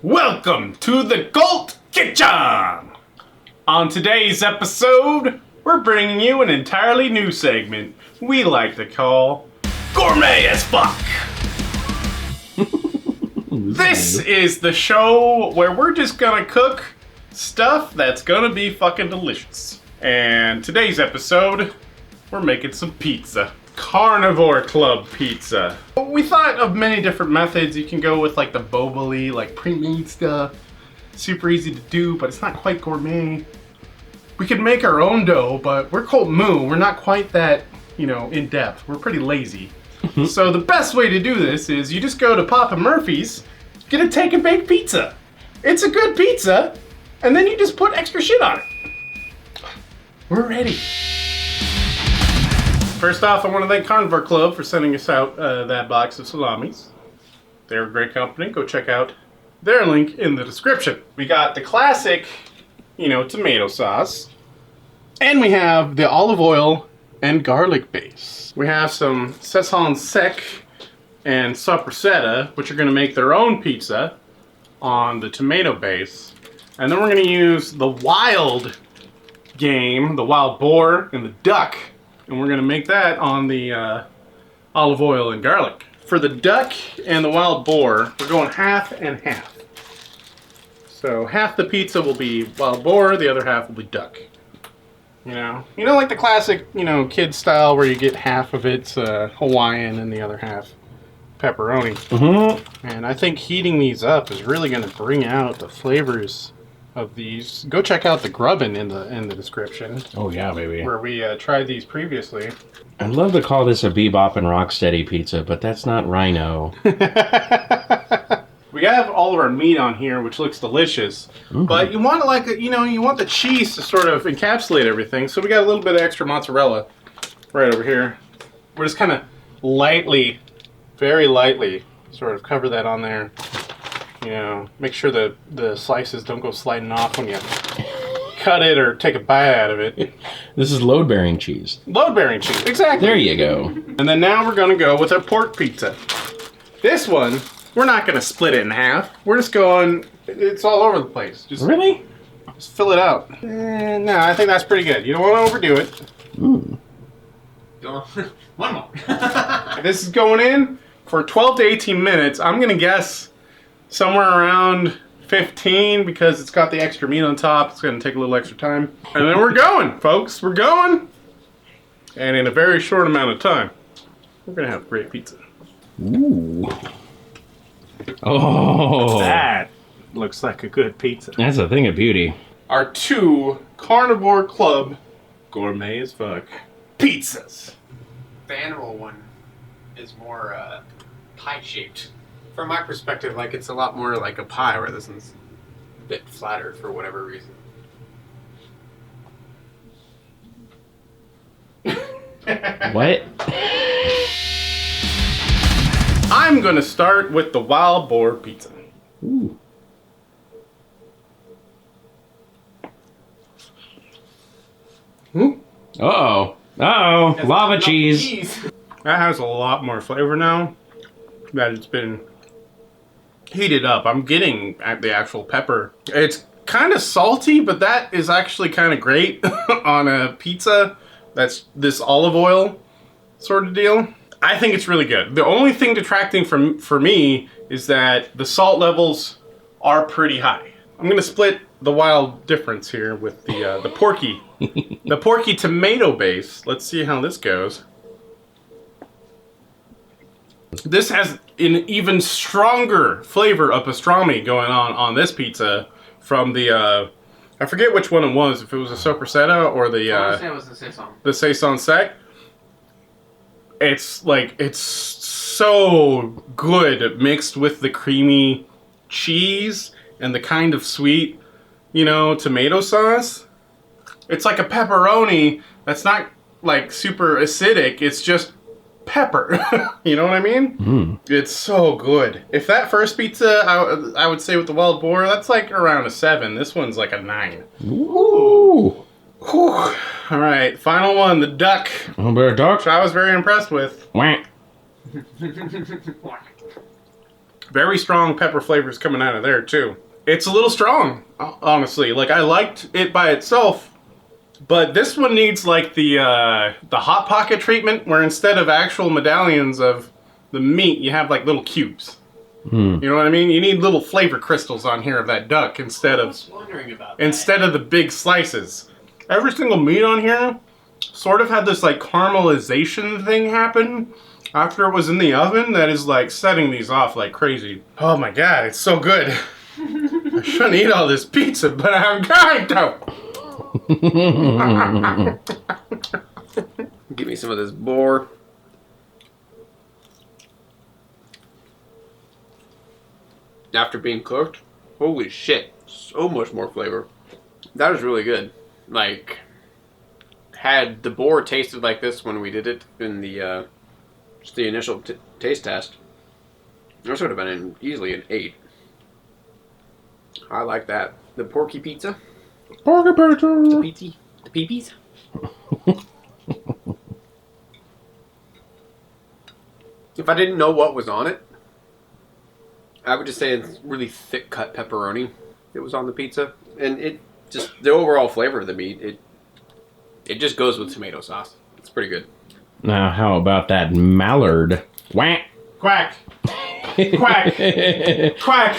Welcome to the Cult Kitchen! On today's episode, we're bringing you an entirely new segment we like to call Gourmet as Fuck! This is the show where we're just gonna cook stuff that's gonna be fucking delicious. And today's episode, we're making some pizza. Carnivore Club pizza. We thought of many different methods. You can go with like the boba-y, like pre-made stuff. Super easy to do, but it's not quite gourmet. We could make our own dough, but we're CultMoo. We're not quite that, in depth. We're pretty lazy. So the best way to do this is you just go to Papa Murphy's, get a take and bake pizza. It's a good pizza, and then you just put extra shit on it. We're ready. First off, I want to thank Carnivore Club for sending us out that box of salamis. They're a great company. Go check out their link in the description. We got the classic, tomato sauce. And we have the olive oil and garlic base. We have some Saison Sec and Sopressata, which are going to make their own pizza on the tomato base. And then we're going to use the wild game, the wild boar and the duck. And we're gonna make that on the olive oil and garlic. For the duck and the wild boar, we're going half and half. So half the pizza will be wild boar, the other half will be duck. Like the classic, kid style where you get half of it's Hawaiian and the other half pepperoni. Mm-hmm. And I think heating these up is really gonna bring out the flavors of these. Go check out the grubbin in the description. Oh yeah, baby. Where we tried these previously. I'd love to call this a bebop and rocksteady pizza, but that's not Rhino. We have all of our meat on here, which looks delicious. Mm-hmm. But you want it you want the cheese to sort of encapsulate everything. So we got a little bit of extra mozzarella right over here. We're just kind of lightly, very lightly, sort of cover that on there. Make sure the slices don't go sliding off when you cut it or take a bite out of it. This is load-bearing cheese. Load-bearing cheese, exactly. There you go. And then now we're gonna go with our pork pizza. This one, we're not gonna split it in half. We're just going, it's all over the place. Really? Just fill it out. No, I think that's pretty good. You don't want to overdo it. Ooh. One more. This is going in for 12 to 18 minutes. I'm gonna guess somewhere around 15 because it's got the extra meat on top. It's going to take a little extra time. And then we're going, folks. We're going. And in a very short amount of time, we're going to have great pizza. Ooh. Oh. That looks like a good pizza. That's a thing of beauty. Our two Carnivore Club Gourmet as Fuck pizzas. The animal one is more pie-shaped. From my perspective, it's a lot more like a pie, where this one's a bit flatter for whatever reason. What? I'm gonna start with the wild boar pizza. Ooh. Uh-oh. Uh-oh. Lava cheese. That has a lot more flavor now that it's been heated up. I'm getting the actual pepper. It's kind of salty, but that is actually kind of great on a pizza that's this olive oil sort of deal. I think it's really good. The only thing detracting for me is that the salt levels are pretty high. I'm gonna split the wild difference here with the porky, the porky tomato base. Let's see how this goes. This has an even stronger flavor of pastrami going on this pizza from the, I forget which one it was, if it was a Sopressata or the, I want to say it was the Saison. The Saison Sec. It's so good mixed with the creamy cheese and the kind of sweet, tomato sauce. It's like a pepperoni that's not super acidic. It's just pepper. You know what I mean? Mm. It's so good. If that first pizza, I would say with the wild boar, that's around a 7. This one's a 9. Ooh. Whew. All right, final one, the duck. A better duck. Which I was very impressed with. Wah. Very strong pepper flavors coming out of there too. It's a little strong, honestly. Like, I liked it by itself, but this one needs like the Hot Pocket treatment, where instead of actual medallions of the meat, you have like little cubes. You know what I mean? You need little flavor crystals on here of that duck instead of the big slices. Every single meat on here sort of had this like caramelization thing happen after it was in the oven that is like setting these off like crazy. Oh my god, it's so good. I shouldn't eat all this pizza, but I'm going to. Give me some of this boar. After being cooked, holy shit, so much more flavor. That was really good. Like, had the boar tasted like this when we did it in the just the initial taste test, this would have been easily an 8. I like that. The porky pizza. Porky pizza. The pizza. The peepees. If I didn't know what was on it, I would just say it's really thick cut pepperoni that was on the pizza. And it just, the overall flavor of the meat, it just goes with tomato sauce. It's pretty good. Now, how about that mallard? Whack. Quack. Quack. Quack.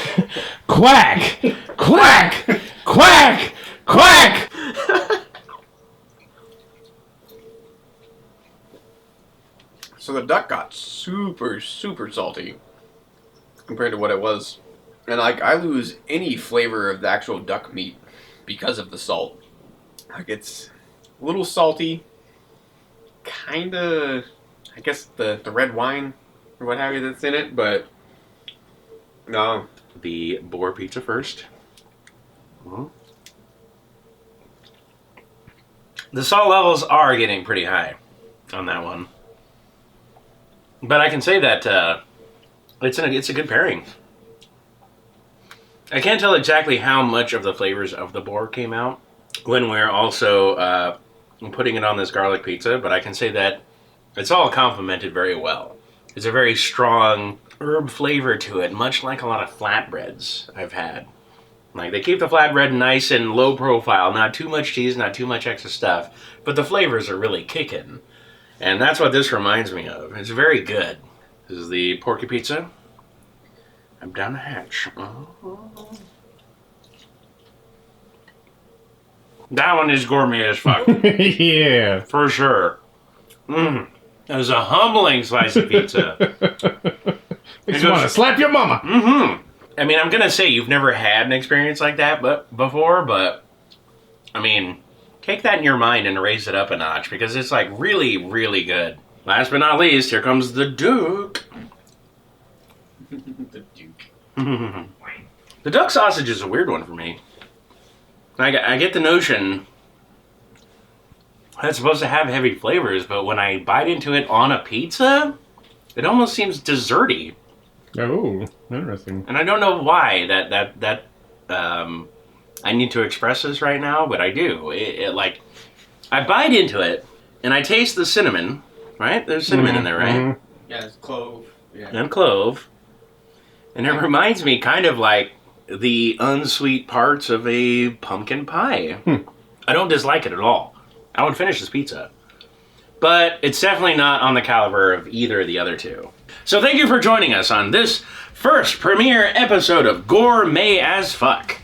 Quack. Quack. Quack. Quack. So the duck got super, super salty compared to what it was. And like, I lose any flavor of the actual duck meat because of the salt. Like, it's a little salty. Kinda, I guess the red wine or what have you that's in it, but no. The boar pizza first. The salt levels are getting pretty high on that one. But I can say that it's a good pairing. I can't tell exactly how much of the flavors of the boar came out when we're also putting it on this garlic pizza, but I can say that it's all complemented very well. There's a very strong herb flavor to it, much like a lot of flatbreads I've had. Like, they keep the flatbread nice and low profile, not too much cheese, not too much extra stuff, but the flavors are really kicking. And that's what this reminds me of. It's very good. This is the porky pizza. I'm down the hatch. That one is gourmet as fuck. Yeah. For sure. That was a humbling slice of pizza. Makes you want to slap your mama. I mean, I'm going to say you've never had an experience like that before, but I mean, take that in your mind and raise it up a notch because it's like really, really good. Last but not least, here comes the Duke. The Duke. The duck sausage is a weird one for me. I get the notion that it's supposed to have heavy flavors, but when I bite into it on a pizza, it almost seems desserty. Oh, interesting. And I don't know why that I need to express this right now, but I do. It like, I bite into it, and I taste the cinnamon, right? There's cinnamon in there, right? Yeah, it's clove. Yeah. And clove. And it reminds me kind of like the unsweet parts of a pumpkin pie. I don't dislike it at all. I would finish this pizza. But it's definitely not on the caliber of either of the other two. So thank you for joining us on this first premiere episode of Gourmet as Fuck.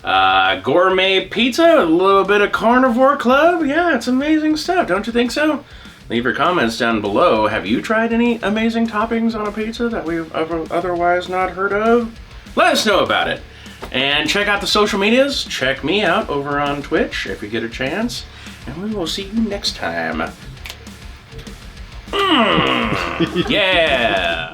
Gourmet pizza, a little bit of Carnivore Club. Yeah, it's amazing stuff, don't you think so? Leave your comments down below. Have you tried any amazing toppings on a pizza that we've otherwise not heard of? Let us know about it. And check out the social medias. Check me out over on Twitch if you get a chance. And we will see you next time. Yeah!